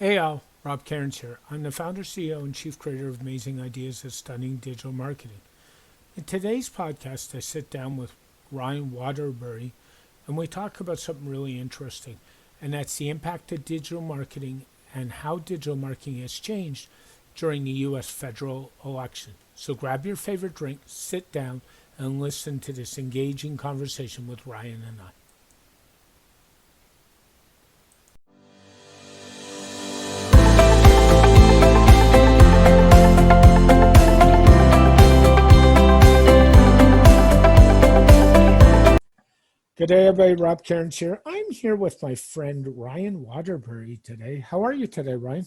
Hey Al, Rob Cairns here. I'm the founder, CEO, and chief creator of Amazing Ideas at Stunning Digital Marketing. In today's podcast, I sit down with Ryan Waterbury and we talk about something really interesting, and that's the impact of digital marketing and how digital marketing has changed during the U.S. federal election. So grab your favorite drink, sit down, and listen to this engaging conversation with Ryan and I. Good day, everybody. Rob Cairns here. I'm here with my friend Ryan Waterbury today. How are you today, Ryan?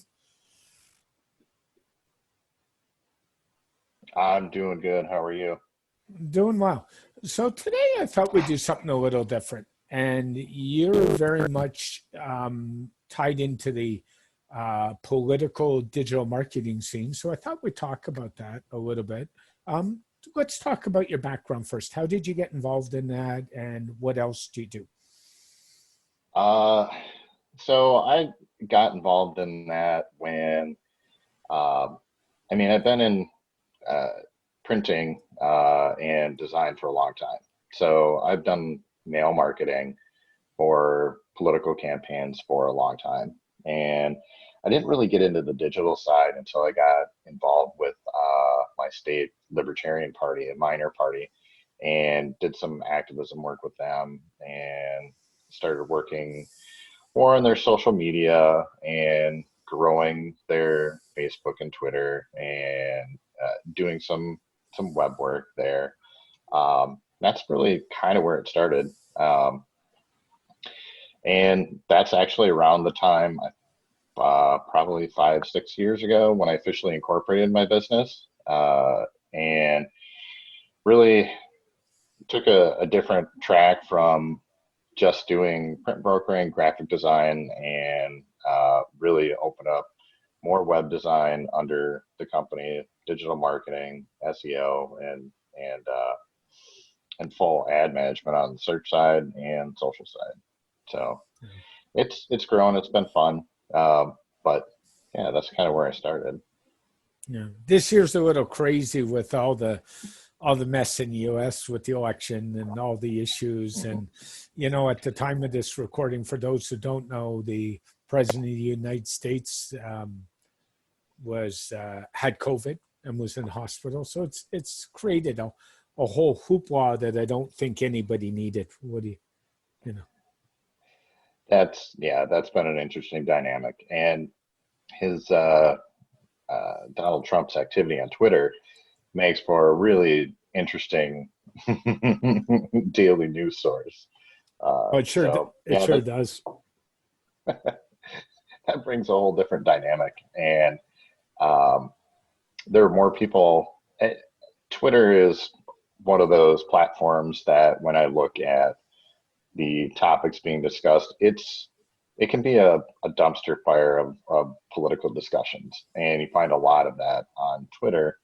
I'm doing good. How are you? Doing well. So today I thought we'd do something a little different. And you're very much tied into the political digital marketing scene. So I thought we'd talk about that a little bit. Um, let's talk about your background first. How did you get involved in that, and what else do you do? Uh, so I got involved in that when, um, I've been in uh, printing and design for a long time. So I've done mail marketing for political campaigns for a long time. And I didn't really get into the digital side until I got involved with my state Libertarian Party, a minor party, and did some activism work with them and started working more on their social media and growing their Facebook and Twitter and doing some web work there. That's really kind of where it started. And that's actually around the time, probably 5, 6 years ago, when I officially incorporated my business, and really took a different track from just doing print brokering, graphic design, and really opened up more web design under the company, digital marketing, SEO, and full ad management on the search side and social side. So it's grown. It's been fun. But yeah, that's kind of where I started. Yeah, this year's a little crazy with all the mess in the U.S. with the election and all the issues. And at the time of this recording, for those who don't know, the president of the United States was had COVID and was in hospital. So it's created a whole hoopla that I don't think anybody needed. What do you know? That's been an interesting dynamic. And his Donald Trump's activity on Twitter makes for a really interesting daily news source. Oh, So it yeah, sure does. that brings a whole different dynamic. And um, there are more people. Twitter is one of those platforms that when I look at the topics being discussed, it can be a dumpster fire of political discussions, and you find a lot of that on Twitter,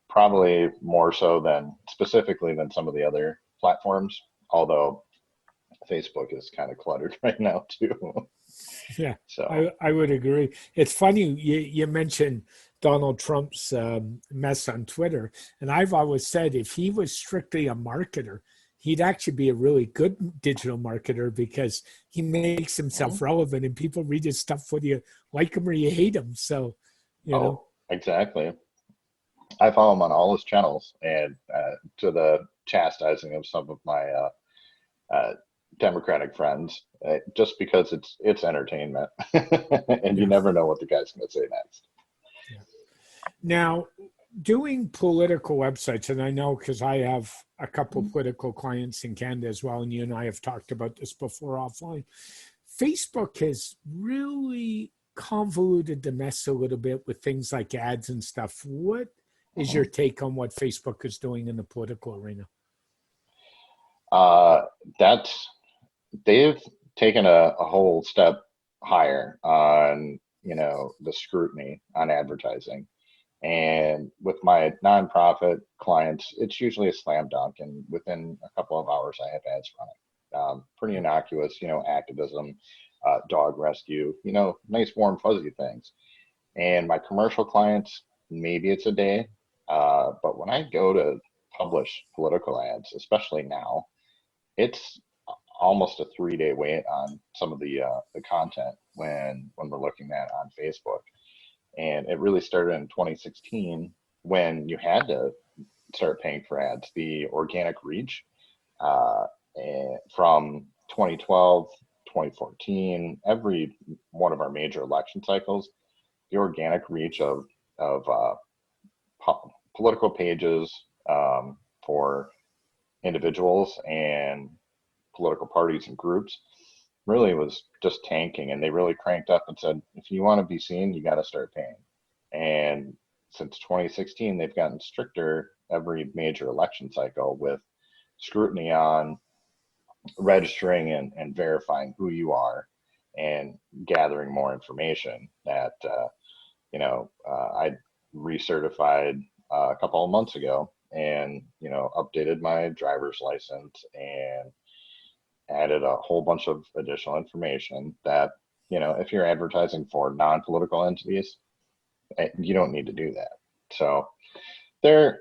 probably more so than specifically than some of the other platforms. Although Facebook is kind of cluttered right now too. Yeah, So I would agree. It's funny you mentioned Donald Trump's mess on Twitter, and I've always said if he was strictly a marketer, he'd actually be a really good digital marketer because he makes himself mhm. relevant, and people read his stuff whether you like him or you hate him. So, you know, Oh, exactly. I follow him on all his channels, and to the chastising of some of my uh, Democratic friends, just because it's entertainment, and you yeah, never know what the guy's going to say next. yeah. Now, doing political websites, and I know because I have a couple political clients in Canada as well, and you and I have talked about this before offline. Facebook has really convoluted the mess a little bit with things like ads and stuff. What is your Mhm. take on what Facebook is doing in the political arena? Uh, that's they've taken a whole step higher on the scrutiny on advertising. And with my nonprofit clients, it's usually a slam dunk, and within a couple of hours, I have ads running. Pretty innocuous, activism, dog rescue, nice warm fuzzy things. And my commercial clients, maybe it's a day. But when I go to publish political ads, especially now, it's almost a 3-day wait on some of the content when we're looking at on Facebook. And it really started in 2016 when you had to start paying for ads. The organic reach from 2012, 2014, every one of our major election cycles, the organic reach of political pages for individuals and political parties and groups really was just tanking, and they really cranked up and said, if you want to be seen, you got to start paying. And since 2016, they've gotten stricter every major election cycle with scrutiny on registering and verifying who you are and gathering more information that I recertified a couple of months ago, and updated my driver's license and added a whole bunch of additional information that if you're advertising for non-political entities, you don't need to do that. So they're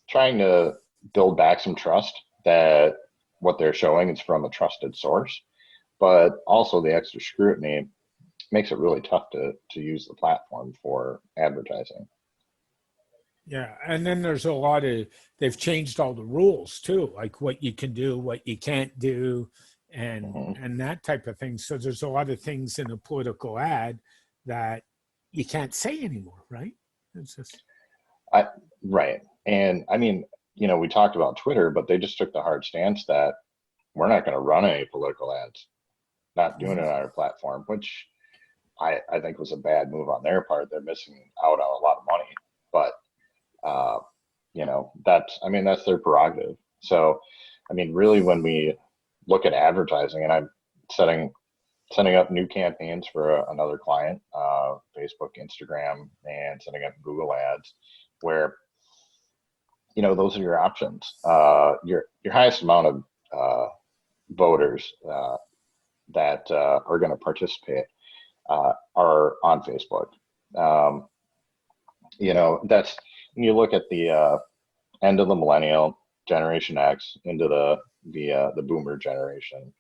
trying to build back some trust that what they're showing is from a trusted source, but also the extra scrutiny makes it really tough to use the platform for advertising. Yeah, and then there's they've changed all the rules too, like what you can do, what you can't do, and that type of thing. So there's a lot of things in a political ad that you can't say anymore, right? It's just right. And I mean, we talked about Twitter, but they just took the hard stance that we're not going to run any political ads, not doing it on our platform, which I think was a bad move on their part. They're missing out on a lot of money, but that's their prerogative. So, I mean, really, when we look at advertising, and I'm setting up new campaigns for another client, Facebook, Instagram, and setting up Google ads, where those are your options. Your highest amount of voters that are going to participate are on Facebook. That's when you look at the end of the millennial Generation X into the boomer generation,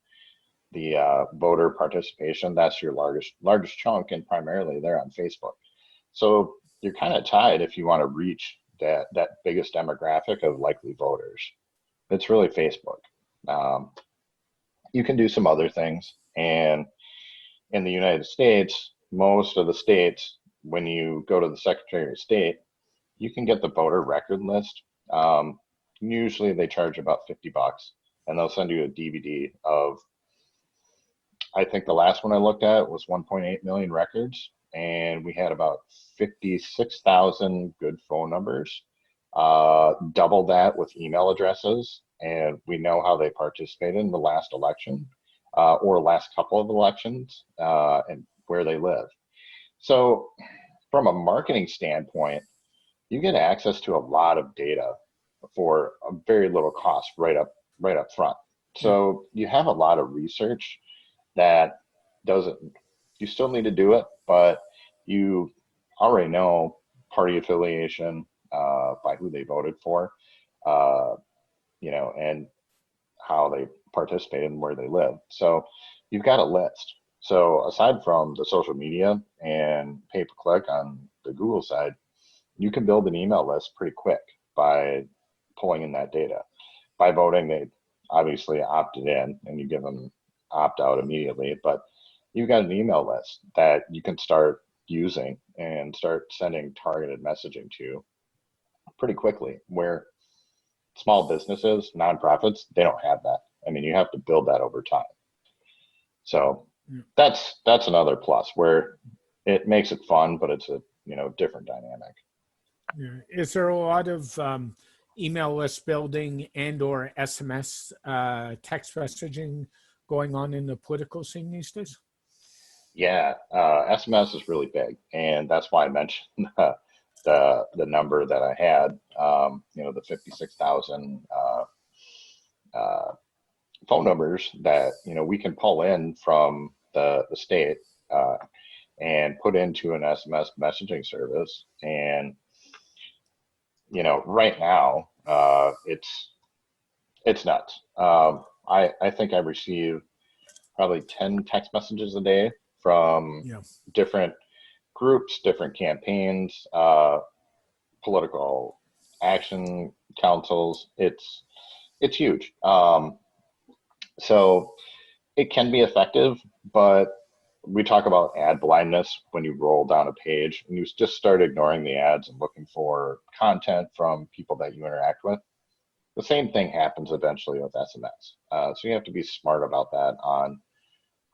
the voter participation, that's your largest chunk, and primarily they're on Facebook. So you're kind of tied if you want to reach that biggest demographic of likely voters. It's really Facebook. You can do some other things, and in the United States, most of the states, when you go to the Secretary of State, you can get the voter record list. Usually they charge about $50, and they'll send you a DVD of, I think the last one I looked at was 1.8 million records, and we had about 56,000 good phone numbers. Double that with email addresses, and we know how they participated in the last election or last couple of elections and where they live. So from a marketing standpoint, you get access to a lot of data for a very little cost right up front. So you have a lot of research that you still need to do it, but you already know party affiliation by who they voted for, and how they participated and where they live. So you've got a list. So aside from the social media and pay-per-click on the Google side, you can build an email list pretty quick by pulling in that data. By voting, they obviously opted in, and you give them opt out immediately, but you've got an email list that you can start using and start sending targeted messaging to pretty quickly, where small businesses, nonprofits, they don't have that. I mean, you have to build that over time. So that's another plus, where it makes it fun, but it's a different dynamic. Yeah. Is there a lot of email list building and or SMS text messaging going on in the political scene these days? Yeah, SMS is really big, and that's why I mentioned the number that I had. The 56,000 phone numbers that we can pull in from the state, and put into an SMS messaging service. And right now, it's nuts. I think I receive probably 10 text messages a day from Yeah. different groups, different campaigns, political action councils. It's huge. So it can be effective, but we talk about ad blindness when you roll down a page and you just start ignoring the ads and looking for content from people that you interact with. The same thing happens eventually with SMS. So you have to be smart about that on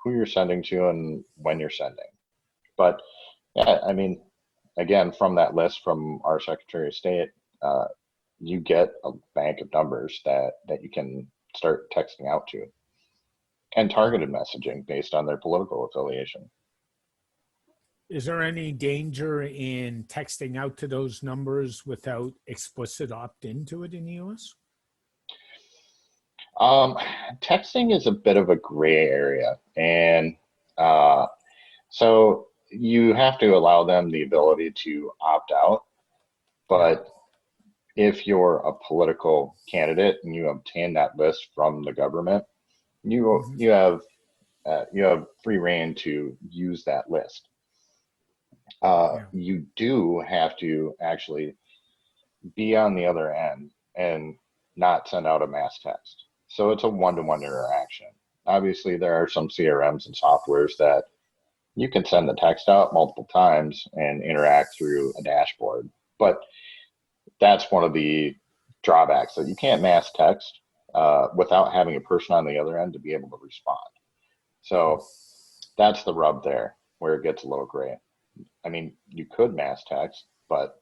who you're sending to and when you're sending. But yeah, I mean, again, from that list from our Secretary of State, you get a bank of numbers that you can start texting out to, and targeted messaging based on their political affiliation. Is there any danger in texting out to those numbers without explicit opt-in to it in the US? Um, Texting is a bit of a gray area, and uh, so you have to allow them the ability to opt out. Yeah. But if you're a political candidate and you obtain that list from the government, you Hmm. you have you have free reign to use that list. Yeah. You do have to actually be on the other end and not send out a mass text. So it's a one-to-one interaction. Obviously, there are some CRMs and softwares that you can send the text out multiple times and interact through a dashboard. But that's one of the drawbacks, that you can't mass text without having a person on the other end to be able to respond. So that's the rub there, where it gets a little gray. I mean, you could mass text, but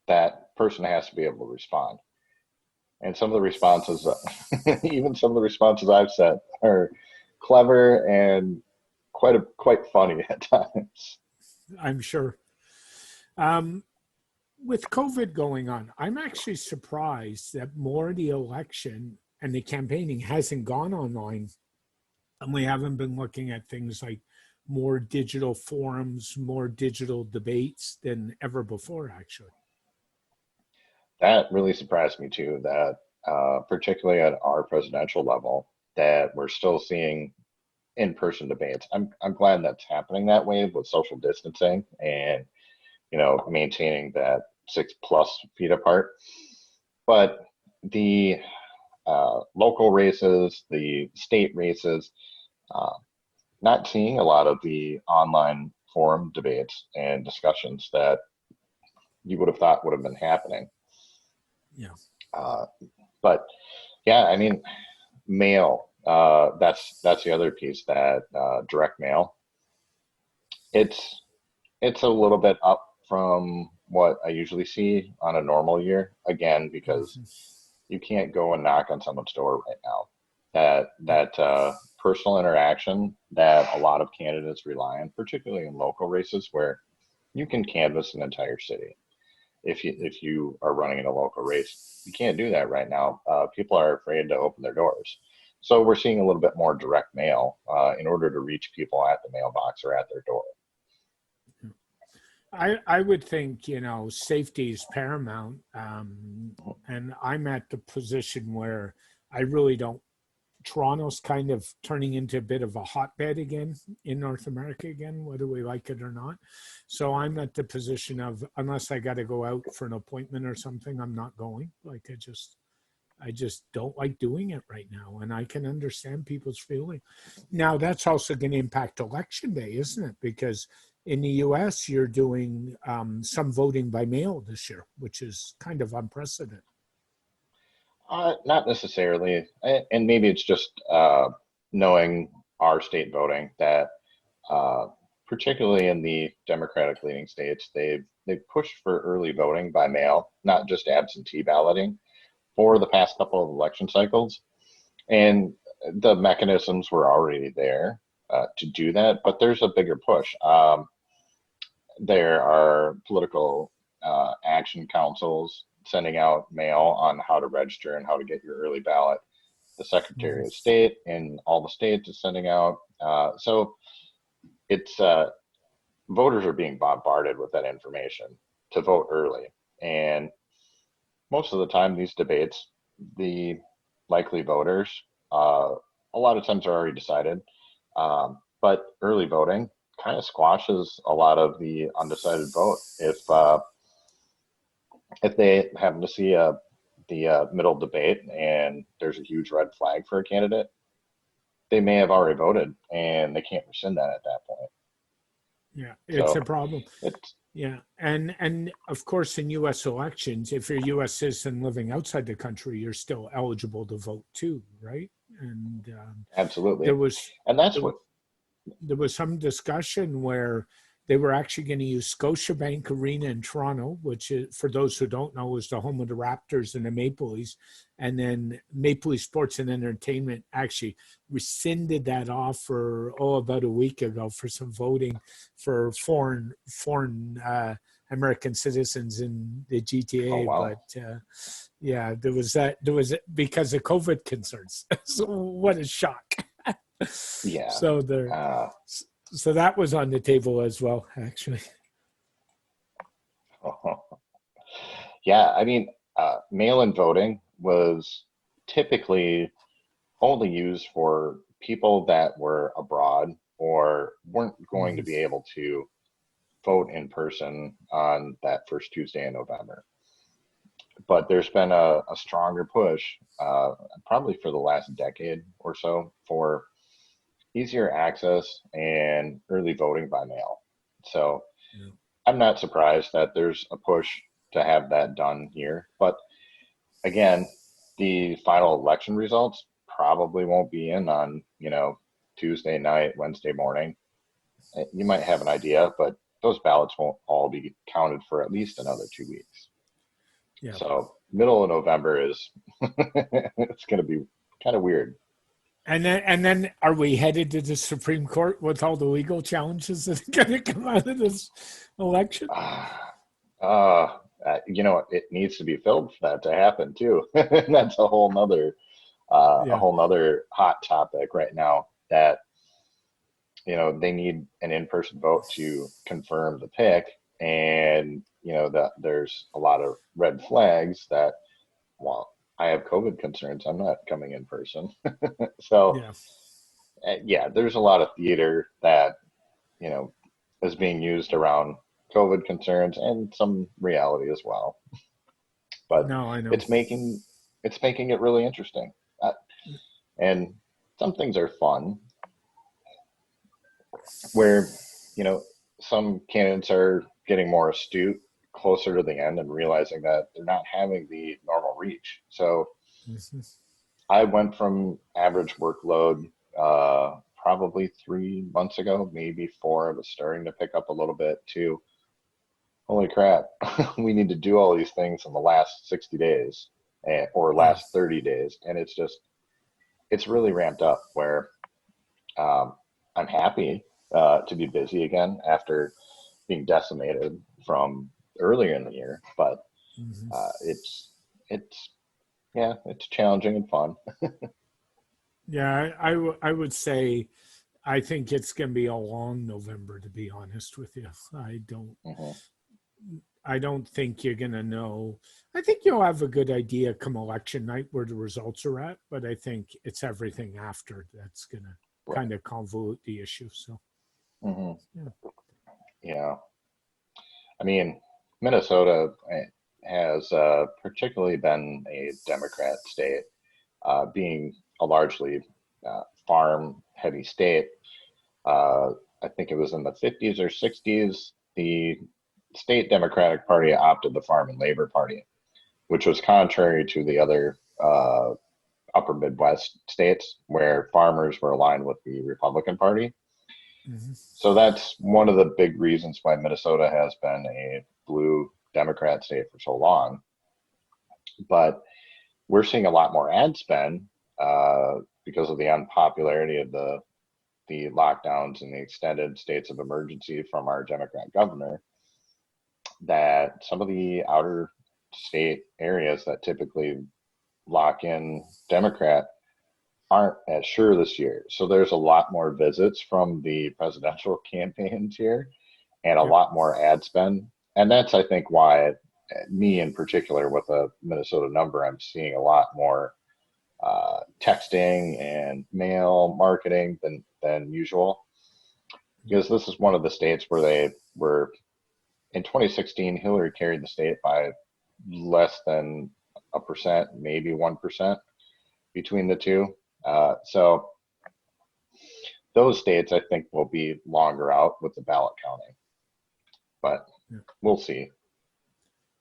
that person has to be able to respond. And some of the responses, even some of the responses I've sent, are clever and quite funny at times. I'm sure. Um, with COVID going on, I'm actually surprised that more of the election and the campaigning hasn't gone online. And we haven't been looking at things like more digital forums, more digital debates than ever before, actually. That really surprised me too, that particularly at our presidential level, that we're still seeing in-person debates. I'm glad that's happening that way with social distancing and maintaining that 6+ feet apart. But the local races, the state races, uh, not seeing a lot of the online forum debates and discussions that you would have thought would have been happening. Yeah. Uh, but yeah, I mean, mail. That's the other piece, that direct mail. It's it's a little bit up from what I usually see on a normal year. Again, because Mhm. you can't go and knock on someone's door right now. Yeah. That personal interaction that a lot of candidates rely on, particularly in local races, where you can canvass an entire city. If you are running in a local race, you can't do that right now. People are afraid to open their doors. So we're seeing a little bit more direct mail in order to reach people at the mailbox or at their door. I would think, safety is paramount. And I'm at the position where I really don't. Toronto's kind of turning into a bit of a hotbed again in North America again, whether we like it or not. So I'm at the position of, unless I got to go out for an appointment or something, I'm not going. Like I just don't like doing it right now. And I can understand people's feeling. Now, that's also going to impact election day, isn't it? Because in the US, you're doing some voting by mail this year, which is kind of unprecedented. Not necessarily, and maybe it's just knowing our state voting, that uh, particularly in the Democratic leaning states, they've pushed for early voting by mail, not just absentee balloting, for the past couple of election cycles, and the mechanisms were already there to do that. But there's a bigger push. There are political action councils sending out mail on how to register and how to get your early ballot. the Secretary of State in all the states is sending out. So it's voters are being bombarded with that information to vote early. And most of the time, these debates, the likely voters, a lot of times are already decided. But early voting kind of squashes a lot of the undecided vote. If they happen to see the middle debate and there's a huge red flag for a candidate, they may have already voted and they can't rescind that at that point. Yeah, it's a So problem. it's Yeah, and of course, in U.S. elections, if you're a U.S. citizen living outside the country, you're still eligible to vote too, right? And there absolutely, was and that's there, what. there was some discussion where they were actually going to use Scotiabank Arena in Toronto, which is, for those who don't know, is the home of the Raptors and the Maple Leafs. And then Maple Leaf Sports and Entertainment actually rescinded that offer, about a week ago, for some voting for foreign American citizens in the Oh GTA. wow, But yeah, there was that. There was because of COVID concerns. So what a shock! yeah. So there, Uh, so that was on the table as well, actually. yeah, I mean, mail-in voting was typically only used for people that were abroad or weren't going to Mhm. be able to vote in person on that first Tuesday in November. But there's been a stronger push, probably for the last decade or so, for easier access and early voting by mail. So Yeah. I'm not surprised that there's a push to have that done here. But again, the final election results probably won't be in on, Tuesday night, Wednesday morning. You might have an idea, but those ballots won't all be counted for at least another 2 weeks. Yeah. So middle of November is it's going to be kind of weird. And then are we headed to the Supreme Court with all the legal challenges that are going to come out of this election? It needs to be filled for that to happen too. That's a Yeah. whole nother hot topic right now that they need an in-person vote to confirm the pick, and that there's a lot of red flags that, well, I have COVID concerns, I'm not coming in person. So Yeah. yeah, there's a lot of theater that you know is being used around COVID concerns and some reality as well, but No, I know. it's making it really interesting. uh, and some things are fun where some candidates are getting more astute closer to the end and realizing that they're not having the normal reach. So Mhm. I went from average workload probably 3 months ago, maybe four. I was starting to pick up a little bit to holy crap, we need to do all these things in the last 60 days or Yeah. last 30 days. And it's really ramped up where um, I'm happy to be busy again after being decimated from earlier in the year, but Mhm. it's yeah, it's challenging and fun. Yeah. I would say I think it's going to be a long November, to be honest with you. Hmm. I don't think you're going to know. I think you'll have a good idea come election night where the results are at, but I think it's everything after that's going to Right. kind of convolute the issue. So, Hmm. yeah. Yeah. I mean, Minnesota has particularly been a Democrat state, being a largely farm heavy state. Uh, I think it was in the 50s or 60s, the state Democratic Party opted the Farm and Labor Party, which was contrary to the other upper Midwest states where farmers were aligned with the Republican Party. Mhm. So that's one of the big reasons why Minnesota has been a blue Democrat state for so long. But we're seeing a lot more ad spend because of the unpopularity of the lockdowns and the extended states of emergency from our Democrat governor, that some of the outer state areas that typically lock in Democrat aren't as sure this year. So there's a lot more visits from the presidential campaigns here and a Yep. lot more ad spend. And that's, I think, why me in particular with a Minnesota number, I'm seeing a lot more texting and mail marketing than usual. Because this is one of the states where they were in 2016, Hillary carried the state by less than a percent, maybe 1% between the two. So those states, I think, will be longer out with the ballot counting, but Yeah. we'll see.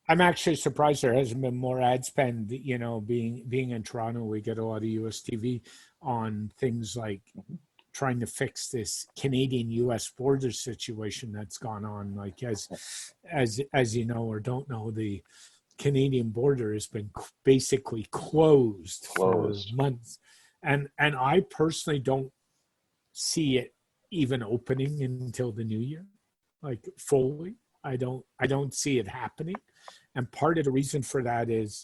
I'm actually surprised there hasn't been more ad spend. Being in Toronto, we get a lot of US TV on things like trying to fix this Canadian US border situation that's gone on. Like as you know or don't know, the Canadian border has been basically closed for Closed. months. And I personally don't see it even opening until the new year, like fully. I don't see it happening. And part of the reason for that is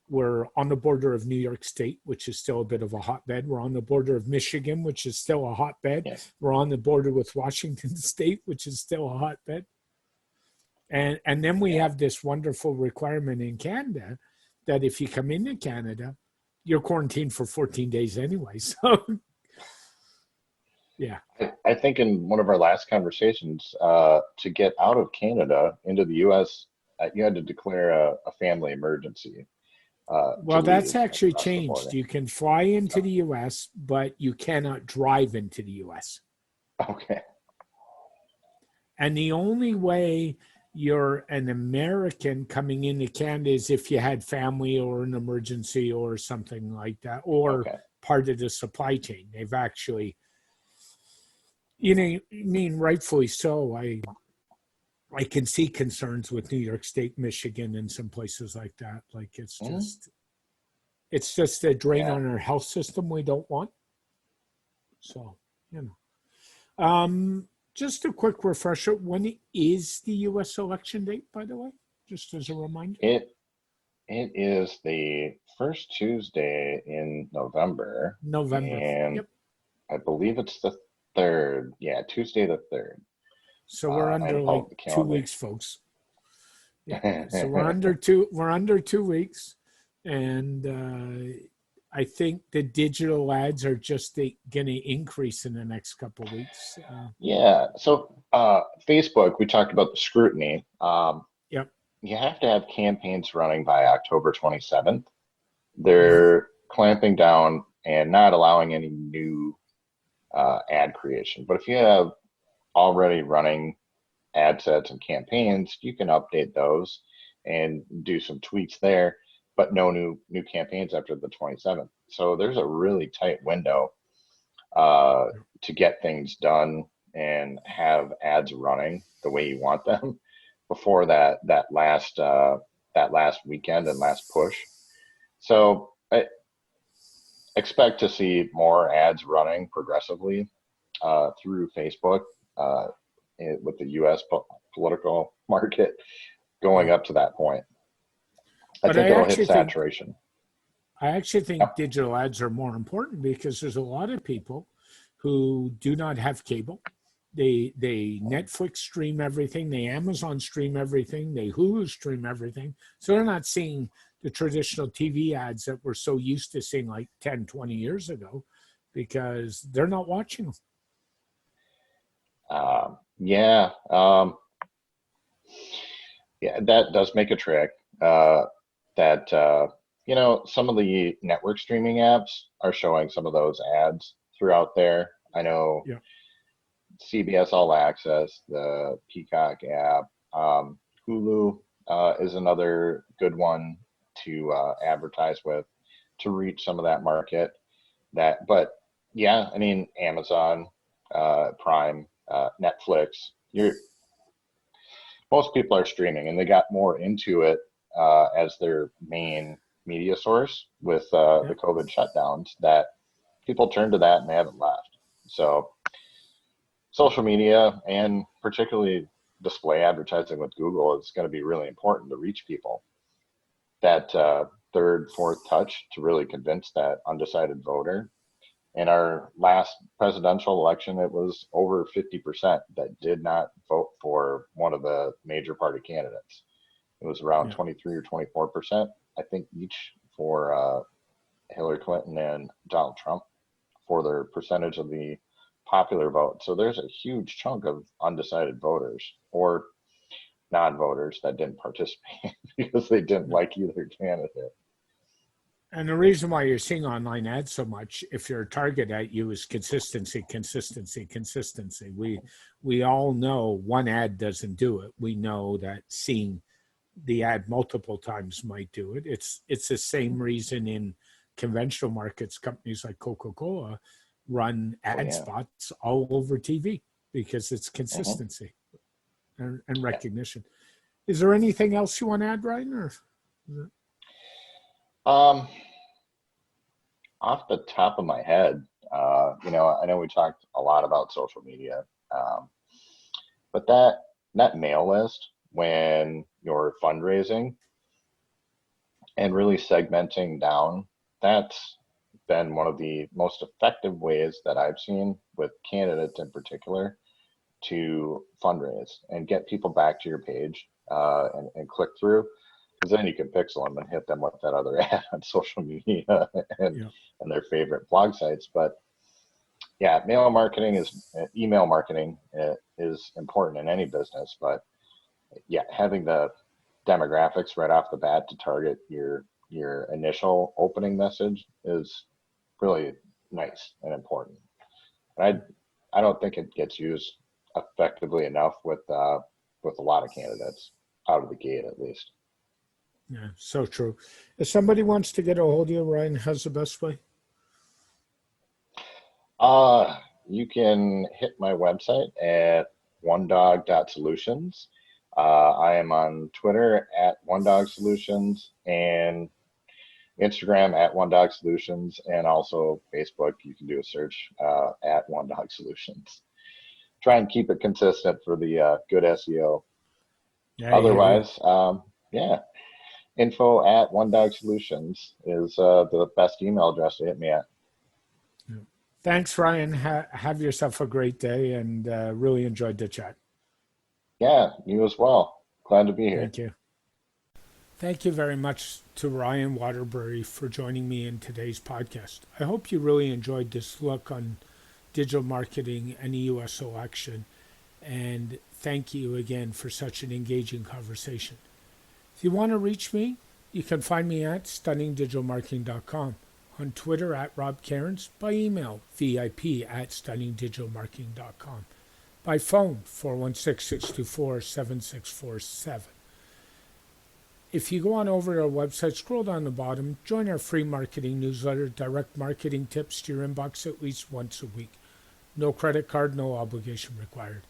we're on the border of New York State, which is still a bit of a hotbed. We're on the border of Michigan, which is still a hotbed. Yeah. We're on the border with Washington State, which is still a hotbed. And then we have this wonderful requirement in Canada that if you come into Canada, you're quarantined for 14 days anyway. So, yeah. I think in one of our last conversations, to get out of Canada into the U.S., you had to declare a family emergency. Well, that's leave actually across the changed. border. You can fly into the U.S., but you cannot drive into the U.S. Okay. And the only way you're an American coming into Canada is if you had family or an emergency or something like that, or Okay. part of the supply chain. They've actually, I mean, rightfully so. I can see concerns with New York State, Michigan, and some places like that. Like it's just a drain Yeah. on our health system we don't want. So, you know. Just a quick refresher. When is the U.S. election date, by the way? Just as a reminder. It is the first Tuesday in November, November. and Yep. I believe it's the third. Yeah, Tuesday the third. So we're I under don't like know the 2 weeks, folks. Yeah. So we're calendar. under two. We're under 2 weeks, and I think the digital ads are just going to increase in the next couple of weeks. Yeah. So Facebook, we talked about the scrutiny. Yep. You have to have campaigns running by October 27th. Mhm. They're clamping down and not allowing any new ad creation. But if you have already running ad sets and campaigns, you can update those and do some tweaks there, but no new campaigns after the 27th. So there's a really tight window to get things done and have ads running the way you want them before that last weekend and last push. So I expect to see more ads running progressively through Facebook with the U.S. Political market going Yeah. up to that point. I But think it'll hit saturation. I actually think Yep. digital ads are more important because there's a lot of people who do not have cable. They Netflix stream everything, they Amazon stream everything, they Hulu stream everything. So they're not seeing the traditional TV ads that we're so used to seeing like 10, 20 years ago because they're not watching them. Yeah, yeah, that does make a trick. That some of the network streaming apps are showing some of those ads throughout there. I know Yeah. CBS All Access, the Peacock app, Hulu is another good one to advertise with to reach some of that market. But yeah, I mean Amazon, Prime, Netflix. Most people are streaming, and they got more into it as their main media source with Yeah. the COVID shutdowns. That people turn to that and they haven't left. So social media and particularly display advertising with Google is going to be really important to reach people. That third, fourth touch to really convince that undecided voter in our last presidential election, it was over 50% that did not vote for one of the major party candidates. It was around Yeah. 23 or 24%, I think, each for Hillary Clinton and Donald Trump for their percentage of the popular vote. So there's a huge chunk of undecided voters or non-voters that didn't participate because they didn't like either candidate. And the reason why you're seeing online ads so much, if your target at you is consistency, consistency, consistency. We all know one ad doesn't do it. We know that seeing the ad multiple times might do it. It's the same reason in conventional markets, companies like Coca-Cola run Oh ad yeah. spots all over TV because it's Hmm. consistency and Yeah. recognition. Is there anything else you want to add, Ryan? Or Um, Off the top of my head, I know we talked a lot about social media, um, but that mail list when you're fundraising and really segmenting down, that's been one of the most effective ways that I've seen with candidates in particular to fundraise and get people back to your page and click through, because then you can pixel them and hit them with that other ad on social media and yeah, and their favorite blog sites. But yeah, mail marketing is email marketing is important in any business. But yeah, having the demographics right off the bat to target your initial opening message is really nice and important. And I don't think it gets used effectively enough with a lot of candidates out of the gate, at least. yeah, so true. If somebody wants to get a hold of you, Ryan, how's the best way? You can hit my website at onedog.solutions. I am on Twitter at onedog.solutions and Instagram at onedog.solutions, and also Facebook. You can do a search at onedog.solutions. Try and keep it consistent for the good SEO. Yeah, I hear you. Otherwise, yeah, info at onedog.solutions is the best email address to hit me at. Yeah. Thanks, Ryan. Have yourself a great day and really enjoyed the chat. Yeah, you as well. Glad to be here. Thank you. Thank you very much to Ryan Waterbury for joining me in today's podcast. I hope you really enjoyed this look on digital marketing and the US election. And thank you again for such an engaging conversation. If you want to reach me, you can find me at stunningdigitalmarketing.com, on Twitter at Rob Cairns, by email vip@stunningdigitalmarketing.com, by phone 416-624-7647. If you go on over to our website, scroll down the bottom, join our free marketing newsletter, direct marketing tips to your inbox at least once a week. No credit card, no obligation required.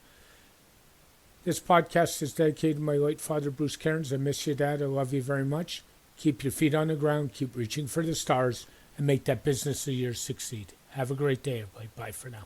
This podcast is dedicated to my late father, Bruce Cairns. I miss you, Dad. I love you very much. Keep your feet on the ground, keep reaching for the stars, and make that business of yours succeed. Have a great day, everybody. Bye for now.